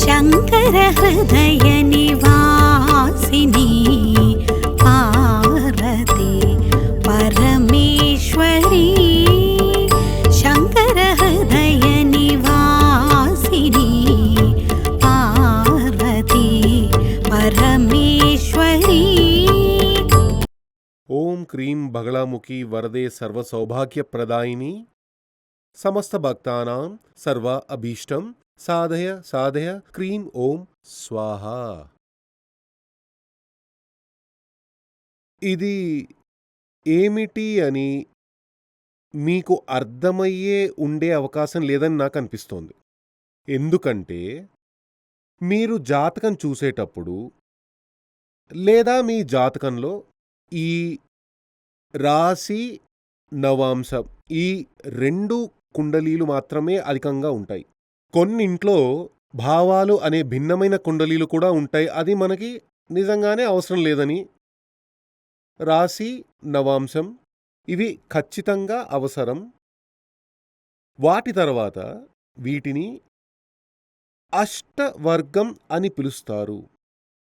शङ्कर हृदय निवासिनी पार्वती परमेश्वरी शङ्कर हृदय निवासिनी पार्वती परमेश्वरी। ओम क्रीं बगलामुखी वरदे सर्व सौभाग्य प्रदायिनी समस्त भक्तानां सर्व अभीष्टं साधय साधय क्रीं ओम स्वाहा। ఇది ఏమిటి అని మీకు అర్థమయ్యే ఉండే అవకాశం లేదని నాకు అనిపిస్తోంది. ఎందుకంటే మీరు జాతకం చూసేటప్పుడు లేదా మీ జాతకంలో ఈ రాశి నవాంశం ఈ 2 కుండలీలు మాత్రమే అధికంగా ఉంటాయి. కొన్నింట్లో భావాలు అనే భిన్నమైన కుండలీలు కూడా ఉంటాయి. అది మనకి నిజంగానే అవసరం లేదని. రాశి నవాంశం ఇవి ఖచ్చితంగా అవసరం. వాటి తర్వాత వీటిని అష్టవర్గం అని పిలుస్తారు.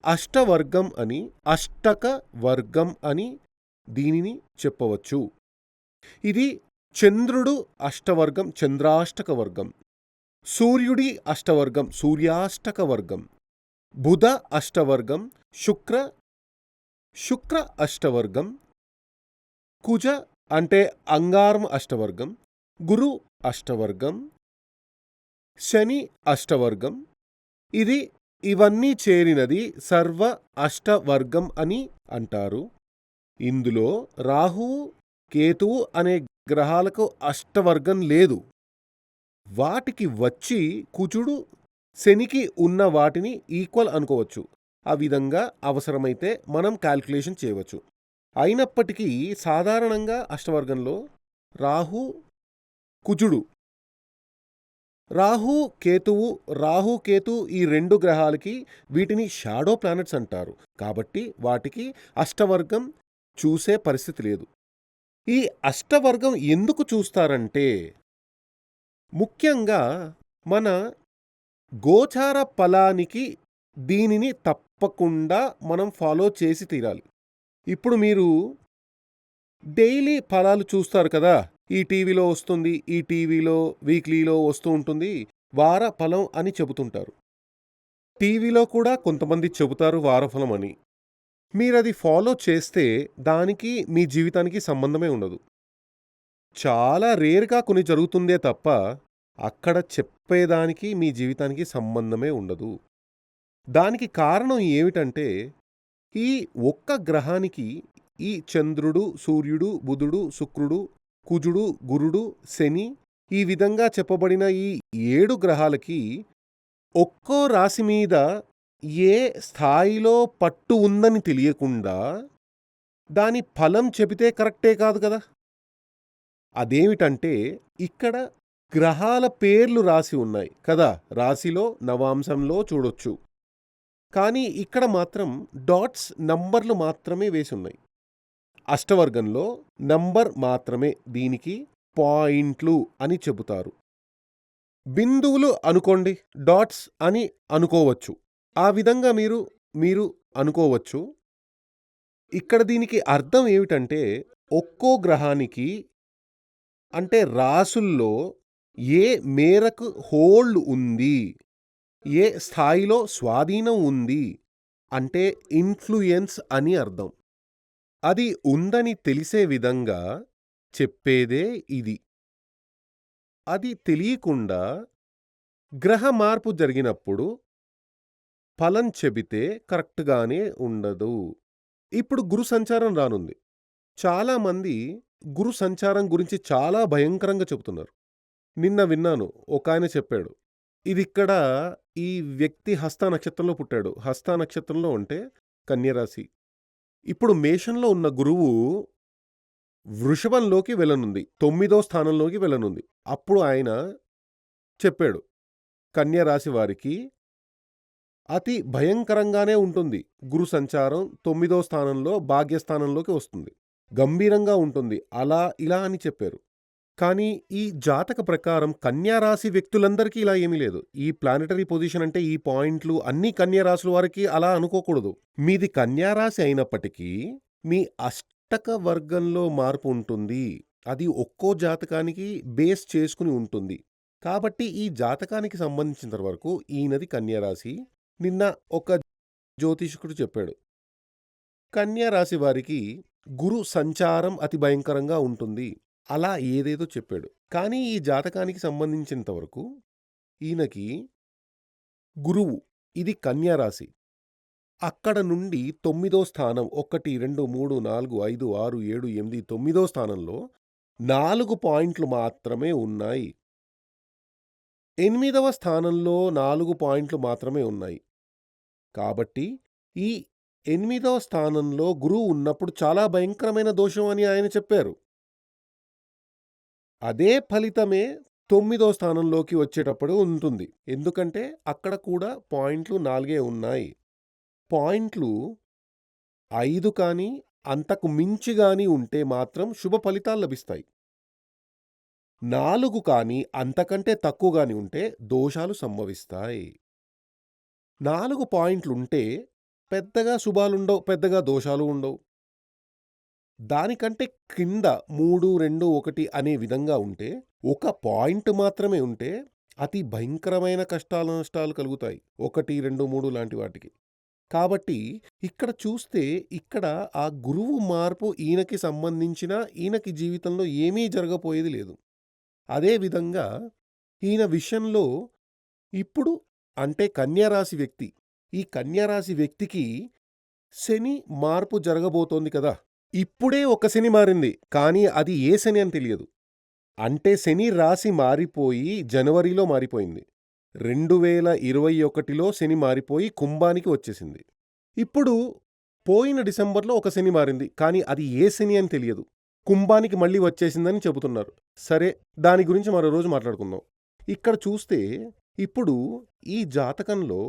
అష్టవర్గం అని అష్టక వర్గం అని దీనిని చెప్పవచ్చు. ఇది చంద్రుడు అష్టవర్గం చంద్రాష్టక వర్గం, సూర్యుడి అష్టవర్గం సూర్యాష్టక వర్గం, బుధ అష్టవర్గం శుక్ర అష్టవర్గం, కుజ అంటే అంగారం అష్టవర్గం, గురు అష్టవర్గం, శని అష్టవర్గం. ఇవన్నీ చేరినది సర్వ అష్టవర్గం అని అంటారు. ఇందులో రాహువు కేతువు అనే గ్రహాలకు అష్టవర్గం లేదు. వాటికి వచ్చి కుజుడు శనికి ఉన్న వాటిని ఈక్వల్ అనుకోవచ్చు. ఆ విధంగా అవసరమైతే మనం క్యాల్కులేషన్ చేయవచ్చు. అయినప్పటికీ సాధారణంగా అష్టవర్గంలో రాహు కుజుడు రాహు కేతు ఈ 2 గ్రహాలకి వీటిని షాడో ప్లానెట్స్ అంటారు. కాబట్టి వాటికి అష్టవర్గం చూసే పరిస్థితి లేదు. ఈ అష్టవర్గం ఎందుకు చూస్తారంటే ముఖ్యంగా మన గోచార ఫలానికి దీనిని తప్పకుండా మనం ఫాలో చేసి తీరాలి. ఇప్పుడు మీరు డైలీ ఫలాలు చూస్తారు కదా, ఈ టీవీలో వస్తుంది, ఈ టీవీలో వీక్లీలో వస్తూ ఉంటుంది వార ఫలం అని చెబుతుంటారు. టీవీలో కూడా కొంతమంది చెబుతారు వారఫలం అని. మీరది ఫాలో చేస్తే దానికి మీ జీవితానికి సంబంధమే ఉండదు. చాలా రేర్గా కొన్ని జరుగుతుందే తప్ప అక్కడ చెప్పేదానికి మీ జీవితానికి సంబంధమే ఉండదు. దానికి కారణం ఏమిటంటే ఈ ఒక్క గ్రహానికి ఈ చంద్రుడు సూర్యుడు బుధుడు శుక్రుడు కుజుడు గురుడు శని ఈ విధంగా చెప్పబడిన ఈ 7 గ్రహాలకి ఒక్కో రాశి మీద ఏ స్థాయిలో పట్టు ఉందని తెలియకుండా దాని ఫలం చెబితే కరెక్టే కాదు కదా. అదేమిటంటే ఇక్కడ గ్రహాల పేర్లు రాసి ఉన్నాయి కదా, రాశిలో నవాంశంలో చూడొచ్చు. కానీ ఇక్కడ మాత్రం డాట్స్ నంబర్లు మాత్రమే వేసి ఉన్నాయి. అష్టవర్గంలో నంబర్ మాత్రమే దీనికి పాయింట్లు అని చెబుతారు. బిందువులు అనుకోండి, డాట్స్ అని అనుకోవచ్చు. ఆ విధంగా మీరు అనుకోవచ్చు. ఇక్కడ దీనికి అర్థం ఏమిటంటే ఒక్కో గ్రహానికి అంటే రాసుల్లో ఏ మేరకు హోల్డ్ ఉంది, ఏ స్థాయిలో స్వాధీనం ఉంది అంటే ఇన్ఫ్లుయెన్స్ అని అర్థం. అది ఉందని తెలిసే విధంగా చెప్పేదే ఇది. అది తెలియకుండా గ్రహ మార్పు జరిగినప్పుడు ఫలం చెబితే కరెక్ట్గానే ఉండదు. ఇప్పుడు గురు సంచారం రానుంది. చాలామంది గురు సంచారం గురించి చాలా భయంకరంగా చెబుతున్నారు. నిన్న విన్నాను, ఒక ఆయన చెప్పాడు, ఇదిక్కడ ఈ వ్యక్తి హస్త నక్షత్రంలో పుట్టాడు. హస్త నక్షత్రంలో అంటే కన్యరాశి. ఇప్పుడు మేషంలో ఉన్న గురువు వృషభంలోకి వెళ్ళనుంది, 9వ స్థానంలోకి వెళ్ళనుంది. అప్పుడు ఆయన చెప్పాడు కన్యరాశి వారికి అతి భయంకరంగానే ఉంటుంది. గురు సంచారం 9వ స్థానంలో భాగ్యస్థానంలోకి వస్తుంది, గంభీరంగా ఉంటుంది, అలా ఇలా అని చెప్పారు. కానీ ఈ జాతక ప్రకారం కన్యా రాశి వ్యక్తులందరికీ ఇలా ఏమీ లేదు. ఈ ప్లానెటరీ పొజిషన్ అంటే ఈ పాయింట్లు అన్నీ కన్యా రాశుల వారికి అలా అనుకోకూడదు. మీది కన్యా రాశి అయినప్పటికీ మీ అష్టక వర్గంలో మార్పు ఉంటుంది. అది ఒక్కో జాతకానికి బేస్ చేసుకుని ఉంటుంది. కాబట్టి ఈ జాతకానికి సంబంధించినంత వరకు ఈయనది కన్యా రాశి. నిన్న ఒక జ్యోతిష్కుడు చెప్పాడు. కన్యా రాశి వారికి గురు సంచారం అతి భయంకరంగా ఉంటుంది. అలా ఏదేదో చెప్పాడు. కానీ ఈ జాతకానికి సంబంధించినంత వరకు ఈయనకి గురువు ఇది కన్యా రాశి. అక్కడ నుండి 9వ స్థానం 1, 2, 3, 4, 5, 6, 7, 8, 9వ స్థానంలో 4 పాయింట్లు మాత్రమే ఉన్నాయి. 8వ స్థానంలో 4 పాయింట్లు మాత్రమే ఉన్నాయి. కాబట్టి ఈ 8వ స్థానంలో గురువు ఉన్నప్పుడు చాలా భయంకరమైన దోషం అని ఆయన చెప్పారు. అదే ఫలితమే 9వ స్థానంలోకి వచ్చేటప్పుడు ఉంటుంది. ఎందుకంటే అక్కడ కూడా పాయింట్లు 4 ఉన్నాయి. పాయింట్లు 5 కానీ అంతకు మించి గాని ఉంటే మాత్రం శుభ ఫలితాలు లభిస్తాయి. 4 కానీ అంతకంటే తక్కువ గాని ఉంటే దోషాలు సంభవిస్తాయి. 4 పాయింట్లుంటే పెద్దగా శుభాలుండవు, పెద్దగా దోషాలు ఉండవు. దానికంటే కింద 3, 2, 1 అనే విధంగా ఉంటే, ఒక పాయింట్ మాత్రమే ఉంటే అతి భయంకరమైన కష్టాలు, నష్టాలు కలుగుతాయి. 1, 2, 3 లాంటి వాటికి. కాబట్టి ఇక్కడ చూస్తే ఇక్కడ ఆ గురువు మార్పు ఈయనకి సంబంధించిన ఈయనకి జీవితంలో ఏమీ జరగపోయేది లేదు. అదే విధంగా ఈయన విషయంలో ఇప్పుడు అంటే కన్యా రాశి వ్యక్తి. ఈ కన్యా రాశి వ్యక్తికి శని మార్పు జరగబోతోంది కదా! ఇప్పుడే ఒక శని మారింది. కానీ అది ఏ శని అని తెలియదు. అంటే శని రాశి మారిపోయి జనవరిలో మారిపోయింది. 2021లో శని మారిపోయి కుంభానికి వచ్చేసింది. ఇప్పుడు పోయిన డిసెంబర్లో ఒక శని మారింది. కానీ అది ఏ శని అని తెలియదు. కుంభానికి మళ్ళీ వచ్చేసిందని చెబుతున్నారు. సరే, దాని గురించి మరో రోజు మాట్లాడుకుందాం. ఇక్కడ చూస్తే ఇప్పుడు ఈ జాతకంలో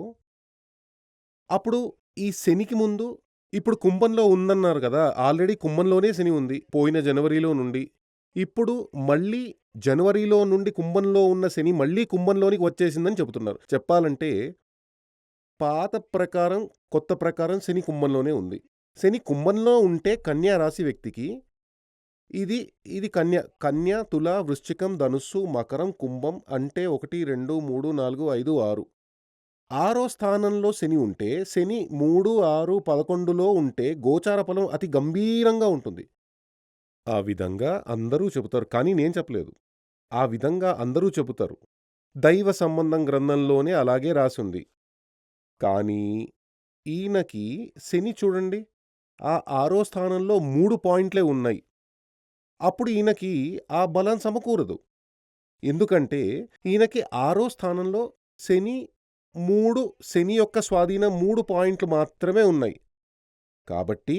అప్పుడు ఈ శనికి ముందు ఇప్పుడు కుంభంలో ఉందన్నారు కదా! ఆల్రెడీ కుంభంలోనే శని ఉంది పోయిన జనవరిలో నుండి. ఇప్పుడు మళ్ళీ జనవరిలో నుండి కుంభంలో ఉన్న శని మళ్ళీ కుంభంలోనికి వచ్చేసిందని చెబుతున్నారు. చెప్పాలంటే పాత ప్రకారం, కొత్త ప్రకారం శని కుంభంలోనే ఉంది. శని కుంభంలో ఉంటే కన్యా రాశి వ్యక్తికి ఇది కన్య, తుల, వృశ్చికం, ధనుస్సు, మకరం, కుంభం అంటే 1, 2, 3, 4, 5, 6. 6వ స్థానంలో శని ఉంటే శని 3, 6, 11లో ఉంటే గోచార ఫలం అతి గంభీరంగా ఉంటుంది. ఆ విధంగా అందరూ చెబుతారు. కానీ నేను చెప్పలేదు. ఆ విధంగా అందరూ చెబుతారు. దైవ సంబంధం గ్రంథంలోనే అలాగే రాసుంది. కానీ ఈయనకి శని చూడండి, ఆ 6వ స్థానంలో 3 పాయింట్లే ఉన్నాయి. అప్పుడు ఈయనకి ఆ బలం సమకూరదు. ఎందుకంటే ఈయనకి 6వ స్థానంలో శని యొక్క స్వాధీనం 3 పాయింట్లు మాత్రమే ఉన్నాయి. కాబట్టి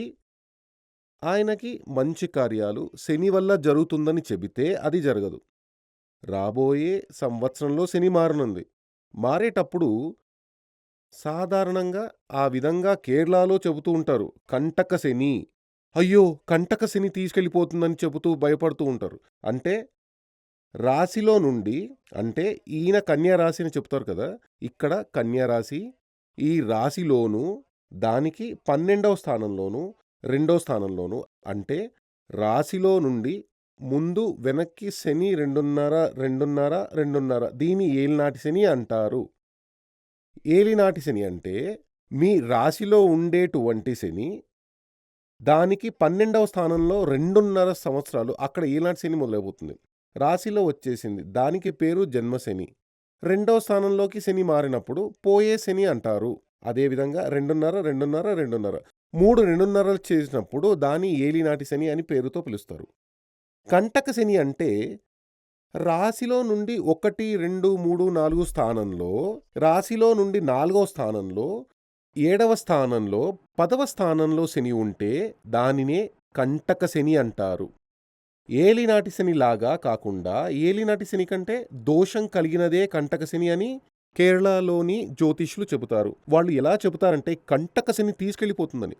ఆయనకి మంచి కార్యాలు శని వల్ల జరుగుతుందని చెబితే అది జరగదు. రాబోయే సంవత్సరంలో శని మారనుంది. మారేటప్పుడు సాధారణంగా ఆ విధంగా కేరళలో చెబుతూ ఉంటారు. కంటక శని, అయ్యో కంటక శని తీసుకెళ్ళిపోతుందని చెబుతూ భయపడుతూ ఉంటారు. అంటే రాశిలో నుండి, అంటే ఈయన కన్యా రాశి అని చెప్తారు కదా! ఇక్కడ కన్యా రాశి, ఈ రాశిలోనూ దానికి 12వ స్థానంలోనూ 2వ స్థానంలోనూ అంటే రాశిలో నుండి ముందు వెనక్కి శని 2.5, 2.5, 2.5 దీని ఏలినాటి శని అంటారు. ఏలినాటి శని అంటే మీ రాశిలో ఉండేటువంటి శని దానికి 12వ స్థానంలో 2.5 సంవత్సరాలు అక్కడ ఏలినాటి శని మొదలైపోతుంది. రాశిలో వచ్చేసింది. దానికి పేరు జన్మశని. 2వ స్థానంలోకి శని మారినప్పుడు పోయే శని అంటారు. అదేవిధంగా 2.5, 2.5, 2.5 3 2.5 చేసినప్పుడు దాని ఏలినాటి శని అని పేరుతో పిలుస్తారు. కంటక శని అంటే రాశిలో నుండి 1, 2, 3, 4 స్థానంలో, రాశిలో నుండి 4వ స్థానంలో, 7వ స్థానంలో, 10వ స్థానంలో శని ఉంటే దానినే కంటక శని అంటారు. ఏలినాటి శని లాగా కాకుండా ఏలినాటి శని కంటే దోషం కలిగినదే కంటక శని అని కేరళలోని జ్యోతిష్యులు చెబుతారు. వాళ్ళు ఎలా చెబుతారంటే కంటక శని తీసుకెళ్ళిపోతుందని,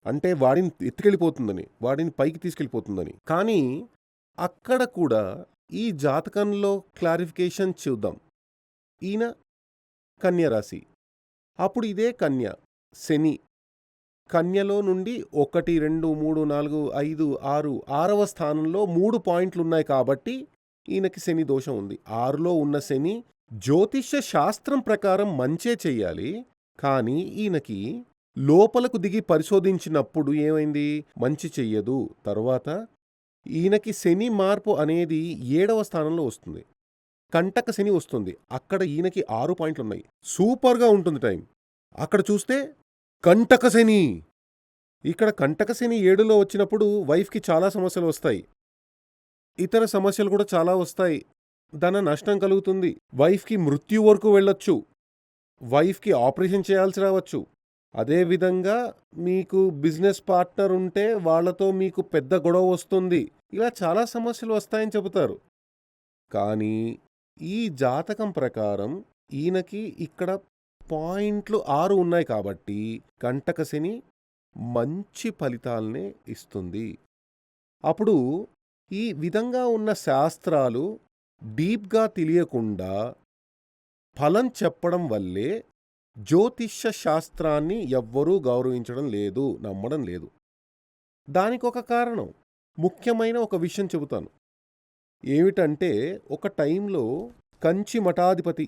అంటే వాడిని ఎత్తుకెళ్ళిపోతుందని, వాడిని పైకి తీసుకెళ్ళిపోతుందని. కానీ అక్కడ కూడా ఈ జాతకంలో క్లారిఫికేషన్ చూద్దాం. ఈయన కన్య రాశి. అప్పుడు ఇదే కన్య, శని. కన్యలో నుండి 1, 2, 3, 4, 5, 6 6వ స్థానంలో 3 పాయింట్లున్నాయి కాబట్టి ఈయనకి శని దోషం ఉంది. 6లో ఉన్న శని జ్యోతిష్య శాస్త్రం ప్రకారం మంచే చెయ్యాలి. కానీ ఈయనకి లోపలకు దిగి పరిశోధించినప్పుడు ఏమైంది? మంచి చెయ్యదు. తరువాత ఈయనకి శని మార్పు అనేది 7వ స్థానంలో వస్తుంది. కంటక శని వస్తుంది. అక్కడ ఈయనకి 6 పాయింట్లున్నాయి. సూపర్‌గా ఉంటుంది టైం. అక్కడ చూస్తే కంటక శని. ఇక్కడ కంటక శని 7లో వచ్చినప్పుడు వైఫ్‌కి చాలా సమస్యలు వస్తాయి. ఇతర సమస్యలు కూడా చాలా వస్తాయి. ధన నష్టం కలుగుతుంది. వైఫ్‌కి మృత్యు వరకు వెళ్ళొచ్చు. వైఫ్‌కి ఆపరేషన్ చేయాల్సి రావచ్చు. అదేవిధంగా మీకు బిజినెస్ పార్ట్నర్ ఉంటే వాళ్ళతో మీకు పెద్ద గొడవ వస్తుంది. ఇలా చాలా సమస్యలు వస్తాయని చెబుతారు. కానీ ఈ జాతకం ప్రకారం ఈయనకి ఇక్కడ పాయింట్లు 6 ఉన్నాయి కాబట్టి కంటక శని మంచి ఫలితాలనే ఇస్తుంది. అప్పుడు ఈ విధంగా ఉన్న శాస్త్రాలు డీప్‌గా తెలియకుండా ఫలం చెప్పడం వల్లే జ్యోతిష్య శాస్త్రాన్ని ఎవ్వరూ గౌరవించడం లేదు, నమ్మడం లేదు. దానికొక కారణం, ముఖ్యమైన ఒక విషయం చెబుతాను. ఏమిటంటే ఒక టైంలో కంచి మఠాధిపతి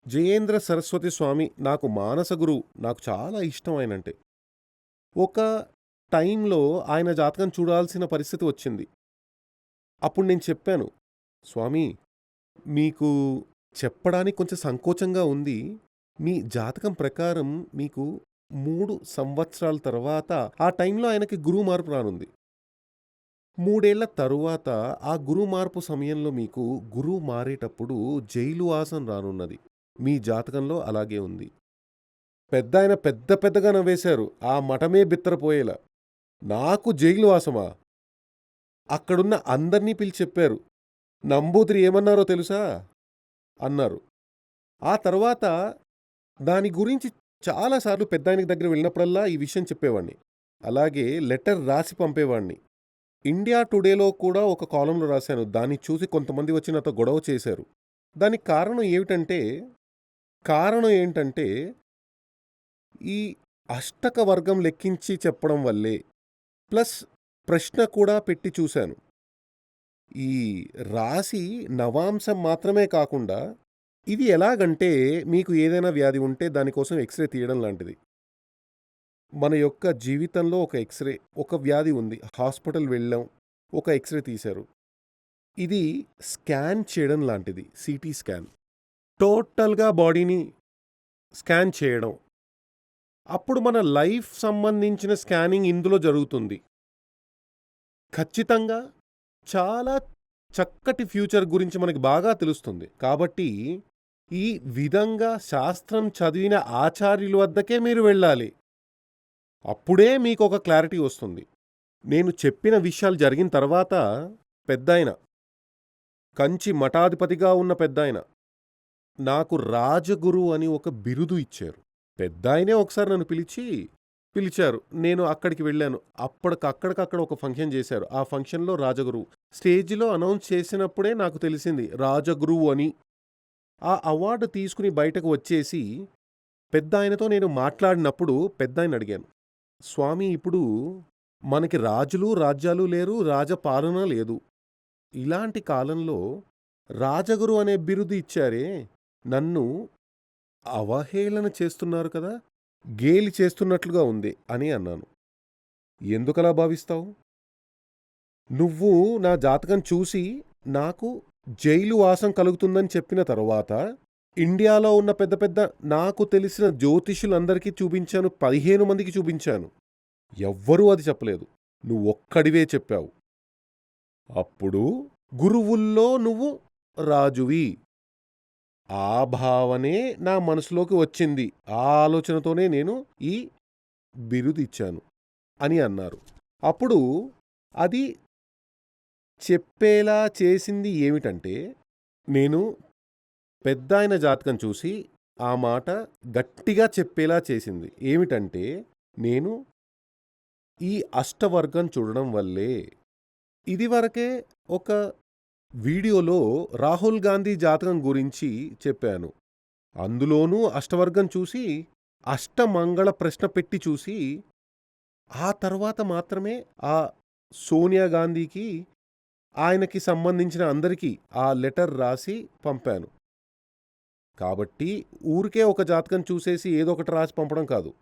జయేంద్ర సరస్వతి స్వామి నాకు మానస గురువు. నాకు చాలా ఇష్టం ఆయనంటే. ఒక టైంలో ఆయన జాతకం చూడాల్సిన పరిస్థితి వచ్చింది. అప్పుడు నేను చెప్పాను, స్వామి మీకు చెప్పడానికి కొంచెం సంకోచంగా ఉంది. మీ జాతకం ప్రకారం మీకు 3 సంవత్సరాల తర్వాత ఆ టైంలో ఆయనకి గురువు మార్పు రానుంది. 3 ఏళ్ల తరువాత ఆ గురువు మార్పు సమయంలో మీకు గురువు మారేటప్పుడు జైలు వాసం రానున్నది. మీ జాతకంలో అలాగే ఉంది. పెద్దాయన పెద్ద పెద్దగా నవ్వేశారు. ఆ మఠమే బిత్తరపోయేలా. నాకు జైలు వాసమా? అక్కడున్న అందర్నీ పిలిచి చెప్పారు. నంబూతిరి ఏమన్నారో తెలుసా? అన్నారు. ఆ తర్వాత దాని గురించి చాలాసార్లు పెద్దాయనకి దగ్గర వెళ్ళినప్పుడల్లా ఈ విషయం చెప్పేవాణ్ణి. అలాగే లెటర్ రాసి పంపేవాణ్ణి. ఇండియా టుడేలో కూడా ఒక కాలంలో రాశాను. దాన్ని చూసి కొంతమంది వచ్చి నాతో గొడవ చేశారు. దానికి కారణం ఏంటంటే ఈ అష్టక వర్గం లెక్కించి చెప్పడం వల్లే. ప్లస్ ప్రశ్న కూడా పెట్టి చూశాను. ఈ రాశి నవాంశం మాత్రమే కాకుండా ఇది ఎలాగంటే మీకు ఏదైనా వ్యాధి ఉంటే దానికోసం ఎక్స్‌రే తీయడం లాంటిది. మన యొక్క జీవితంలో ఒక ఎక్స్‌రే, ఒక వ్యాధి ఉంది, హాస్పిటల్ వెళ్ళాం, ఒక ఎక్స్‌రే తీశారు. ఇది స్కాన్ చేయడం లాంటిది. CT scan. టోటల్‌గా బాడీని స్కాన్ చేయడం. అప్పుడు మన లైఫ్ సంబంధించిన స్కానింగ్ ఇందులో జరుగుతుంది. ఖచ్చితంగా చాలా చక్కటి ఫ్యూచర్ గురించి మనకి బాగా తెలుస్తుంది. కాబట్టి ఈ విధంగా శాస్త్రం చదివిన ఆచార్యుల వద్దకే మీరు వెళ్ళాలి. అప్పుడే మీకొక క్లారిటీ వస్తుంది. నేను చెప్పిన విషయాలు జరిగిన తర్వాత పెద్దాయన, కంచి మఠాధిపతిగా ఉన్న పెద్దాయన నాకు రాజగురు అని ఒక బిరుదు ఇచ్చారు. పెద్దాయనే ఒకసారి నన్ను పిలిచారు. నేను అక్కడికి వెళ్ళాను. అక్కడికక్కడ ఒక ఫంక్షన్ చేశారు. ఆ ఫంక్షన్‌లో రాజగురువు స్టేజ్‌లో అనౌన్స్ చేసినప్పుడే నాకు తెలిసింది రాజగురువు అని. ఆ అవార్డు తీసుకుని బయటకు వచ్చేసి పెద్దాయనతో నేను మాట్లాడినప్పుడు పెద్దాయన అడిగాను, స్వామి ఇప్పుడు మనకి రాజులు, రాజ్యాలు లేరు, రాజపాలన లేదు. ఇలాంటి కాలంలో రాజగురు అనే బిరుదు ఇచ్చారే, నన్ను అవహేళన చేస్తున్నారు కదా, గేలి చేస్తున్నట్లుగా ఉంది అని అన్నాను. ఎందుకలా భావిస్తావు? నువ్వు నా జాతకం చూసి నాకు జైలు వాసం కలుగుతుందని చెప్పిన తరువాత ఇండియాలో ఉన్న పెద్ద పెద్ద నాకు తెలిసిన జ్యోతిష్యులందరికీ చూపించాను. 15 మందికి చూపించాను. ఎవ్వరూ అది చెప్పలేదు. నువ్వొక్కడివే చెప్పావు. అప్పుడు గురువుల్లో నువ్వు రాజువి. ఆ భావనే నా మనసులోకి వచ్చింది. ఆ ఆలోచనతోనే నేను ఈ బిరుదు ఇచ్చాను అని అన్నారు. అప్పుడు అది చెప్పేలా చేసింది ఏమిటంటే, నేను పెద్దాయన జాతకం చూసి ఆ మాట గట్టిగా చెప్పేలా చేసింది. ఏమిటంటే, నేను ఈ అష్టవర్గం చూడడం వల్లే. ఇదివరకే ఒక వీడియోలో రాహుల్ గాంధీ జాతకం గురించి చెప్పాను. అందులోనూ అష్టవర్గం చూసి, అష్టమంగళ ప్రశ్న పెట్టి చూసి, ఆ తర్వాత మాత్రమే ఆ సోనియా గాంధీకి, ఆయనకి సంబంధించిన అందరికీ ఆ లెటర్ రాసి పంపాను. కాబట్టి ఊరికే ఒక జాతకం చూసేసి ఏదో ఒకటి రాసి పంపడం కాదు.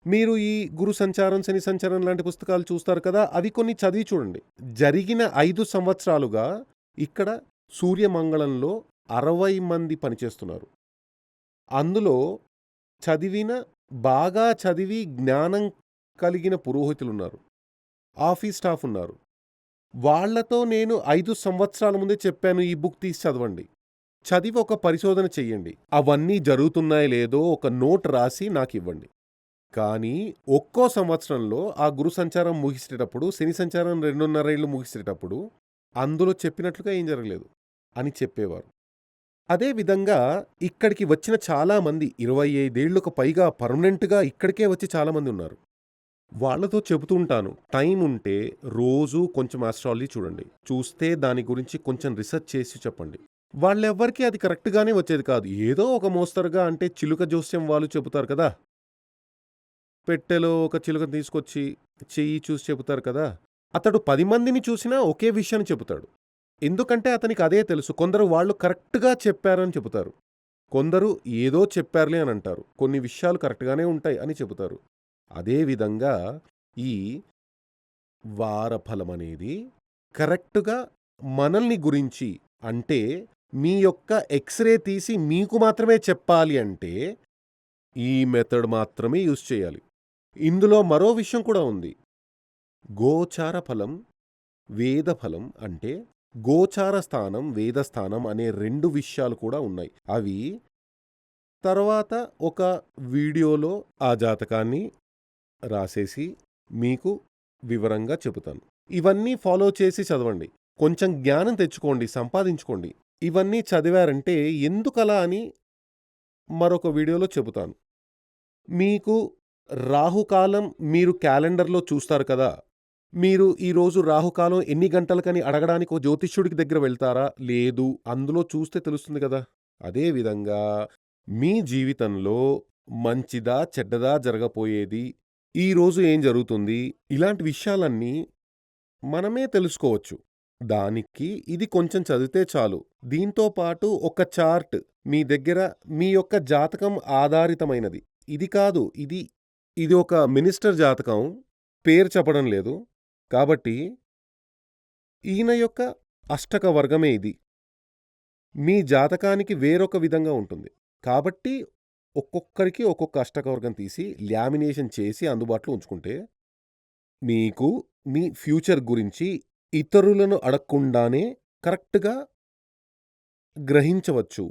మీరు ఈ గురు సంచారం, శని సంచారం లాంటి పుస్తకాలు చూస్తారు కదా, అవి కొన్ని చదివి చూడండి. జరిగిన 5 సంవత్సరాలుగా ఇక్కడ సూర్యమంగళంలో 60 మంది పనిచేస్తున్నారు. అందులో బాగా చదివి జ్ఞానం కలిగిన పురోహితులున్నారు. ఆఫీస్ స్టాఫ్ ఉన్నారు. వాళ్లతో నేను 5 సంవత్సరాల ముందే చెప్పాను, ఈ బుక్ తీసి చదవండి. చదివి ఒక పరిశోధన చెయ్యండి. అవన్నీ జరుగుతున్నాయో లేదో ఒక నోట్ రాసి నాకివ్వండి. కానీ ఒక్కో సంవత్సరంలో ఆ గురు సంచారం ముగిసేటప్పుడు, శని సంచారం 2.5 ఏళ్ళు ముగిసేటప్పుడు అందులో చెప్పినట్లుగా ఏం జరగలేదు అని చెప్పేవారు. అదేవిధంగా ఇక్కడికి వచ్చిన చాలామంది 25 ఏళ్లకు పైగా పర్మనెంట్గా ఇక్కడికే వచ్చి చాలామంది ఉన్నారు. వాళ్లతో చెబుతూ ఉంటాను, టైం ఉంటే రోజూ కొంచెం ఆస్ట్రాలజీ చూడండి. చూస్తే దాని గురించి కొంచెం రీసెర్చ్ చేసి చెప్పండి. వాళ్ళెవ్వరికీ అది కరెక్ట్గానే వచ్చేది కాదు. ఏదో ఒక మోస్తరుగా, అంటే చిలుక జోస్యం వాళ్ళు చెబుతారు కదా, పెట్టెలో ఒక చిలుకను తీసుకొచ్చి చెయ్యి చూసి చెబుతారు కదా, అతడు 10 మందిని చూసినా ఒకే విషయాన్ని చెబుతాడు. ఎందుకంటే అతనికి అదే తెలుసు. కొందరు వాళ్ళు కరెక్ట్గా చెప్పారని చెబుతారు, కొందరు ఏదో చెప్పారులే అని అంటారు. కొన్ని విషయాలు కరెక్ట్గానే ఉంటాయి అని చెబుతారు. అదేవిధంగా ఈ వారఫలం అనేది కరెక్ట్గా మనల్ని గురించి, అంటే మీ యొక్క ఎక్స్రే తీసి మీకు మాత్రమే చెప్పాలి అంటే ఈ మెథడ్ మాత్రమే యూజ్ చేయాలి. ఇందులో మరో విషయం కూడా ఉంది. గోచార ఫలం, వేద ఫలం, అంటే గోచార స్థానం, వేదస్థానం అనే 2 విషయాలు కూడా ఉన్నాయి. అవి తర్వాత ఒక వీడియోలో ఆ జాతకాన్ని రాసేసి మీకు వివరంగా చెబుతాను. ఇవన్నీ ఫాలో చేసి చదవండి. కొంచెం జ్ఞానం తెచ్చుకోండి, సంపాదించుకోండి. ఇవన్నీ చదివారంటే ఎందుకలా అని మరొక వీడియోలో చెబుతాను. మీకు రాహుకాలం మీరు క్యాలెండర్లో చూస్తారు కదా, మీరు ఈరోజు రాహుకాలం ఎన్ని గంటలకని అడగడానికి ఓ జ్యోతిష్యుడికి దగ్గర వెళ్తారా? లేదు, అందులో చూస్తే తెలుస్తుంది కదా. అదేవిధంగా మీ జీవితంలో మంచిదా చెడ్డదా జరగపోయేది, ఈరోజు ఏం జరుగుతుంది, ఇలాంటి విషయాలన్నీ మనమే తెలుసుకోవచ్చు. దానికి ఇది కొంచెం చదివితే చాలు. దీంతో పాటు ఒక చార్ట్ మీ దగ్గర, మీ యొక్క జాతకం ఆధారితమైనది. ఇది కాదు, ఇది ఒక మినిస్టర్ జాతకం, పేరు చెప్పడం లేదు కాబట్టి ఈయన యొక్క అష్టక వర్గమే ఇది. మీ జాతకానికి వేరొక విధంగా ఉంటుంది కాబట్టి ఒక్కొక్కరికి ఒక్కొక్క అష్టక వర్గం తీసి లామినేషన్ చేసి అందుబాటులో ఉంచుకుంటే మీకు మీ ఫ్యూచర్ గురించి ఇతరులను అడగకుండానే కరెక్ట్గా గ్రహించవచ్చు,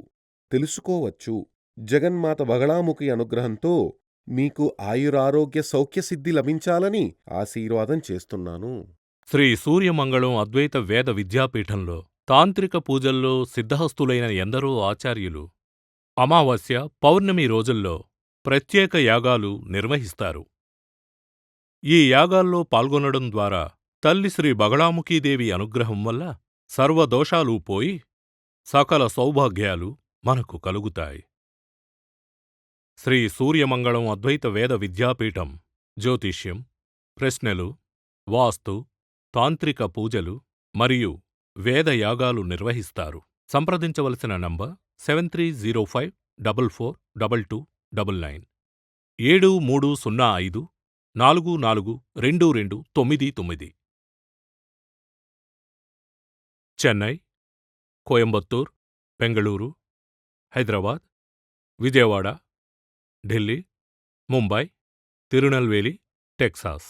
తెలుసుకోవచ్చు. జగన్మాత బగళాముఖి అనుగ్రహంతో మీకు ఆయురారోగ్య సౌఖ్యసిద్ధి లభించాలని ఆశీర్వాదం చేస్తున్నాను. శ్రీ సూర్యమంగళం అద్వైత వేద విద్యాపీఠంలో తాంత్రిక పూజల్లో సిద్ధహస్తులైన ఎందరో ఆచార్యులు అమావాస్య, పౌర్ణమి రోజుల్లో ప్రత్యేక యాగాలు నిర్వహిస్తారు. ఈ యాగాల్లో పాల్గొనడం ద్వారా తల్లి శ్రీ బగళాముఖీదేవి అనుగ్రహం వల్ల సర్వదోషాలూ పోయి సకల సౌభాగ్యాలు మనకు కలుగుతాయి. శ్రీ సూర్యమంగళం అద్వైత వేద విద్యాపీఠం జ్యోతిష్యం, ప్రశ్నలు, వాస్తు, తాంత్రిక పూజలు మరియు వేదయాగాలు నిర్వహిస్తారు. సంప్రదించవలసిన నంబర్ 7305442299 7305442299. చెన్నై, కోయంబత్తూర్, బెంగళూరు, హైదరాబాద్, విజయవాడ, ఢిల్లీ, ముంబై, తిరునల్వేలి, టెక్సాస్.